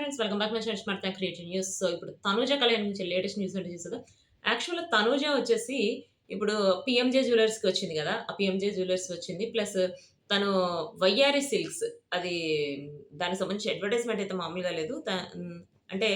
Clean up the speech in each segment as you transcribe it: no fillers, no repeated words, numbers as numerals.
Friends welcome back my channel smart creative news. So ఇప్పుడు తనూజ కళ్యాణ్ గురించి latest news అంటే చూసారా? యాక్చువల్‌గా తనూజ వచ్చేసి ఇప్పుడు పీఎంజే జ్యువెలర్స్‌కి వచ్చింది గదా! ఆ పీఎంజే జ్యువెలర్స్ వచ్చింది. ప్లస్ తను వయ్యారి సిల్క్స్ అది దానికి సంబంధించి అడ్వర్టైజ్‌మెంట్ అయితే మామూలుగా లేదు. అంటే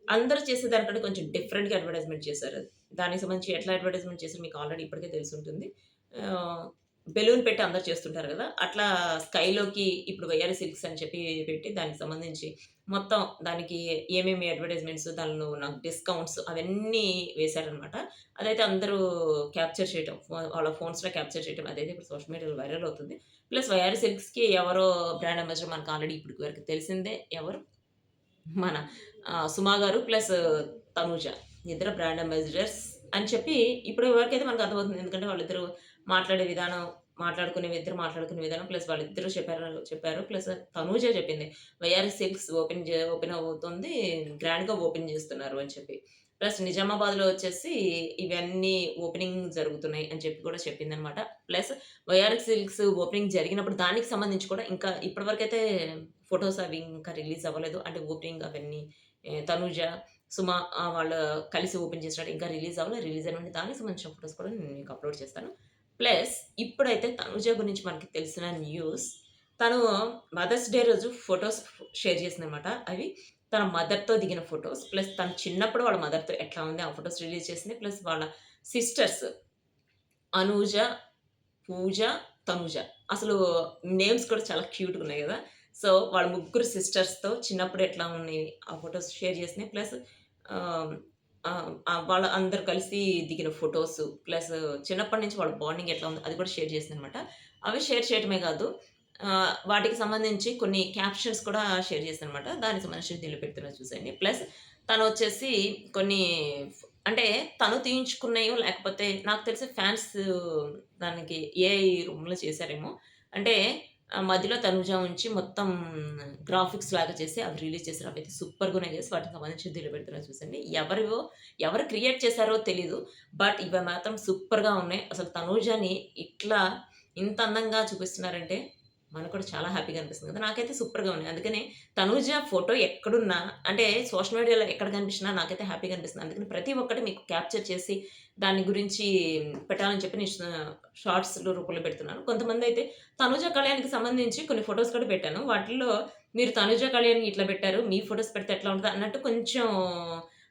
అందరూ చేసేదానికంటే కొంచెం డిఫరెంట్‌గా అడ్వర్టైజ్‌మెంట్ చేశారు. దానికి సంబంధించి ఎట్లా అడ్వర్టైజ్‌మెంట్ చేసారో మీకు ఆల్రెడీ ఇప్పటికే తెలిసుంటుంది. ఆహ్, బెలూన్ పెట్టి అందరూ చేస్తుంటారు గదా! అట్లా స్కైలోకి ఇప్పుడు వయ్యారి సిల్క్స్ అని చెప్పి పెట్టి దానికి సంబంధించి మొత్తం దానికి ఏమేమి అడ్వర్టైజ్‌మెంట్స్ దానిలో నాకు డిస్కౌంట్స్ అవన్నీ వేశారనమాట. అదైతే అందరూ క్యాప్చర్ చేయటం వాళ్ళ ఫోన్స్‌లో క్యాప్చర్ చేయటం అదైతే ఇప్పుడు సోషల్ మీడియాలో వైరల్ అవుతుంది. ప్లస్ వయారి సిల్క్స్‌కి ఎవరో బ్రాండ్ అంబాసిడర్ మనకు ఆల్రెడీ ఇప్పటి వరకు తెలిసిందే ఎవరు మన సుమా గారు ప్లస్ తనూజ ఇద్దరు బ్రాండ్ అంబాసిడర్స్ అని చెప్పి ఇప్పటి వరకైతే మనకు అర్థమవుతుంది. ఎందుకంటే వాళ్ళిద్దరూ మాట్లాడే విధానం, మాట్లాడుకునే విధానం ప్లస్ వాళ్ళిద్దరూ చెప్పారు. ప్లస్ తనూజ చెప్పింది. వైఆర్ సిల్క్స్ ఓపెన్ అవుతుంది. గ్రాండ్‌గా ఓపెన్ చేస్తున్నారు అని చెప్పి. ప్లస్ నిజామాబాద్‌లో వచ్చేసి ఇవన్నీ ఓపెనింగ్ జరుగుతున్నాయి అని చెప్పి కూడా చెప్పిందనమాట. ప్లస్ వైఆర్ సిల్క్స్ ఓపెనింగ్ జరిగినప్పుడు దానికి సంబంధించి కూడా ఇంకా ఇప్పటి వరకైతే ఫోటోస్ అవి ఇంకా రిలీజ్ అవ్వలేదు. అంటే ఓపెనింగ్ అవన్నీ తనూజ, సుమ వాళ్ళు కలిసి ఓపెన్ చేసినట్టు ఇంకా రిలీజ్ అవ్వలేదు. రిలీజ్ అయిన వెంటనే దానికి సంబంధించిన ఫోటోస్ కూడా నేను మీకు అప్‌లోడ్ చేస్తాను. ప్లస్ ఇప్పుడైతే తనుజ గురించి మనకి తెలిసిన న్యూస్. తను మదర్స్ డే రోజు ఫోటోస్ షేర్ చేసిందనమాట. అవి తన మదర్‌తో దిగిన ఫోటోస్. ప్లస్ తను చిన్నప్పుడు వాళ్ళ మదర్‌తో ఎట్లా ఉంది ఆ ఫోటోస్ రిలీజ్ చేసింది. ప్లస్ వాళ్ళ సిస్టర్స్ అనూజ, పూజ, తనుజ. అసలు నేమ్స్ కూడా చాలా క్యూట్‌గా ఉన్నాయి గదా! సో, వాళ్ళ ముగ్గురు సిస్టర్స్‌తో చిన్నప్పుడు ఎట్లా ఉన్నాయి ఆ ఫోటోస్ షేర్ చేసినయి. ప్లస్ ఆహ్, వాళ్ళ అందరూ కలిసి దిగిన ఫోటోస్. ప్లస్ చిన్నప్పటి నుంచి వాళ్ళ బాండింగ్ ఎట్లా ఉందో అది కూడా షేర్ చేసిందనమాట. అవి షేర్ చేయటమే కాదు వాటికి సంబంధించి కొన్ని క్యాప్షన్స్ కూడా షేర్ చేశాననమాట. దానికి సంబంధించి దీనిలో పెడుతున్నా చూసేయండి. ప్లస్ తనొచ్చేసి కొన్ని అంటే తను తీయించుకున్నయో లేకపోతే నాకు తెలిసి ఫ్యాన్స్ దానికి ఏఐ రూమ్‌లో చేశారేమో. అంటే మధ్యలో తనుజ ఉంచి మొత్తం గ్రాఫిక్స్ లాగా చేసి అవి రిలీజ్ చేసారు. అవైతే సూపర్‌గున్నాయి గైస్. వాటికి సంబంధించి దీనిలో పెడుతున్నా చూసండి. ఎవరు క్రియేట్ చేశారో తెలీదు. బట్ ఇవి మాత్రం సూపర్‌గా ఉన్నాయి. అసలు తనూజని ఇట్లా ఇంత అందంగా చూపిస్తున్నారంటే మనకు కూడా చాలా హ్యాపీగా అనిపిస్తుంది కదా! నాకైతే సూపర్‌గా ఉన్నాయి. అందుకనే తనూజ ఫోటో ఎక్కడున్నా అంటే సోషల్ మీడియాలో ఎక్కడ కనిపించినా నాకైతే హ్యాపీగా అనిపిస్తుంది. అందుకని ప్రతి ఒక్కటి మీకు క్యాప్చర్ చేసి దాని గురించి పెట్టాలని చెప్పి నేను షార్ట్స్ రూపంలో పెడుతున్నాను. కొంతమందైతే తనుజ కళ్యాణ్‌కి సంబంధించి కొన్ని ఫోటోస్ కూడా పెట్టాను. వాటిల్లో మీరు తనుజ కళ్యాణ్‌ని ఇట్లా పెట్టారు. మీ ఫోటోస్ పెడితే ఎట్లా ఉంటది అన్నట్టు కొంచెం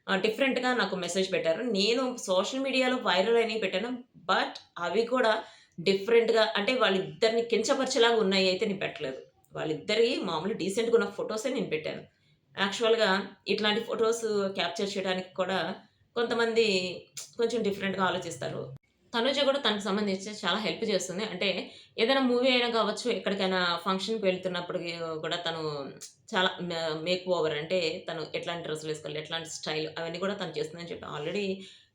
డిఫరెంట్‌గా నాకు మెసేజ్ పెట్టారు. నేను సోషల్ మీడియాలో వైరల్ అయినయి పెట్టాను. బట్ అవి కూడా డిఫరెంట్‌గా అంటే వాళ్ళిద్దరిని కించపరిచేలాగా ఉన్నయయితే నేను పెట్టలేదు. వాళ్ళిద్దరియి మామూలు డీసెంట్‌గా ఉన్న ఫోటోసే నేను పెట్టాను. యాక్చువల్‌గా ఇట్లాంటి ఫోటోస్ క్యాప్చర్ చేయడానికి కూడా కొంతమంది కొంచెం డిఫరెంట్‌గా ఆలోచిస్తారు. తనుజ కూడా తనకు సంబంధించి చాలా హెల్ప్ చేస్తుంది. అంటే ఏదైనా మూవీ అయినా కావచ్చు, ఎక్కడికైనా ఫంక్షన్‌కి వెళ్తున్నప్పటికి కూడా తను చాలా మేక్ ఓవర్ అంటే తను ఎట్లాంటి డ్రెస్సులేసుకోవాలి, ఎట్లాంటి స్టైల్ అవన్నీ కూడా తను చేస్తుందని చెప్పి ఆల్రెడీ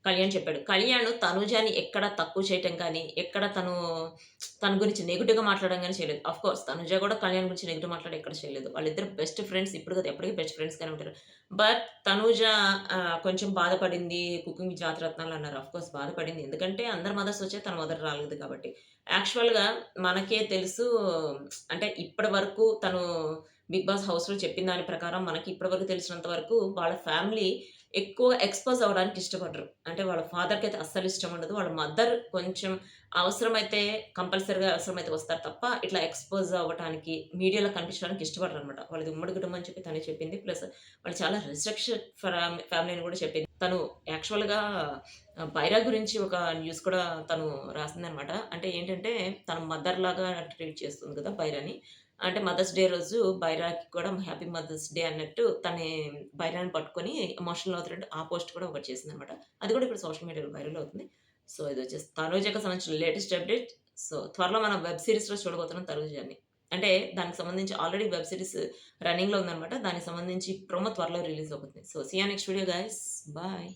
కళ్యాణ్ చెప్పాడు. కళ్యాణ్ తనుజని ఎక్కడ తక్కువ చేయటం కానీ, ఎక్కడ తన గురించి నెగెటివ్‌గా మాట్లాడడం గాని చేయలేదు. ఆఫ్‌కోర్స్ తనుజ కూడా కళ్యాణ్ గురించి నెగెటివ్ మాట్లాడి ఎక్కడ చేయలేదు. వాళ్ళిద్దరు బెస్ట్ ఫ్రెండ్స్ ఇప్పుడు కాదు ఎప్పటికి బెస్ట్ ఫ్రెండ్స్‌గానే ఉంటారు. బట్ తనూజ కొంచెం బాధపడింది. కుకింగ్ విత్ జాతిరత్నాలు అన్నారు. ఆఫ్‌కోర్స్ బాధపడింది. ఎందుకంటే అందరి మదర్స్ వచ్చాయి. తన మదర్ రాలేదు కాబట్టి. యాక్చువల్‌గా మనకే తెలుసు అంటే ఇప్పటి వరకు తను 'బిగ్ బాస్' హౌస్‌లో చెప్పిన దాని ప్రకారం మనకి ఇప్పటి వరకు తెలిసినంత వరకు వాళ్ళ ఫ్యామిలీ ఎక్కువ ఎక్స్‌పోజ్ అవ్వడానికి ఇష్టపడరు. అంటే వాళ్ళ ఫాదర్‌కైతే అస్సలు ఇష్టం ఉండదు. వాళ్ళ మదర్ కొంచెం అవసరమైతే కంపల్సరీగా అవసరమైతే వస్తారు తప్ప, ఇట్లా ఎక్స్‌పోజ్ అవ్వటానికి, మీడియాలో కనిపించడానికి ఇష్టపడరనమాట. వాళ్ళది ఉమ్మడి కుటుంబం అని చెప్పి తనే చెప్పింది. ప్లస్ వాళ్ళు చాలా రిస్ట్రిక్షన్ ఫ్యామిలీ అని కూడా చెప్పింది. తను యాక్చువల్‌గా బైరా గురించి ఒక న్యూస్ కూడా తను రాసిందనమాట. అంటే ఏంటంటే, తన మదర్‌లాగా ట్రీట్ చేస్తుంది కదా! బైరాని. అంటే మదర్స్ డే రోజు బైరాకి కూడా హ్యాపీ మదర్స్ డే అన్నట్టు బైరాని పట్టుకొని ఎమోషనల్ అవుతున్నట్టు ఆ పోస్ట్ కూడా ఒకటి చేసిందనమాట. అది కూడా ఇప్పుడు సోషల్ మీడియాలో వైరల్ అవుతుంది. సో, ఇదొచ్చేసి తనూజకి సంబంధించిన లేటెస్ట్ అప్డేట్. సో, త్వరలో మనం వెబ్ సీరీస్‌లో చూడబోతున్నాం తనూజని. అంటే దానికి సంబంధించి ఆల్రెడీ వెబ్ సీరీస్ రన్నింగ్‌లో ఉందనమాట. దానికి సంబంధించి ప్రోమో త్వరలో రిలీజ్ అవుతుంది. So, see you next video guys. Bye.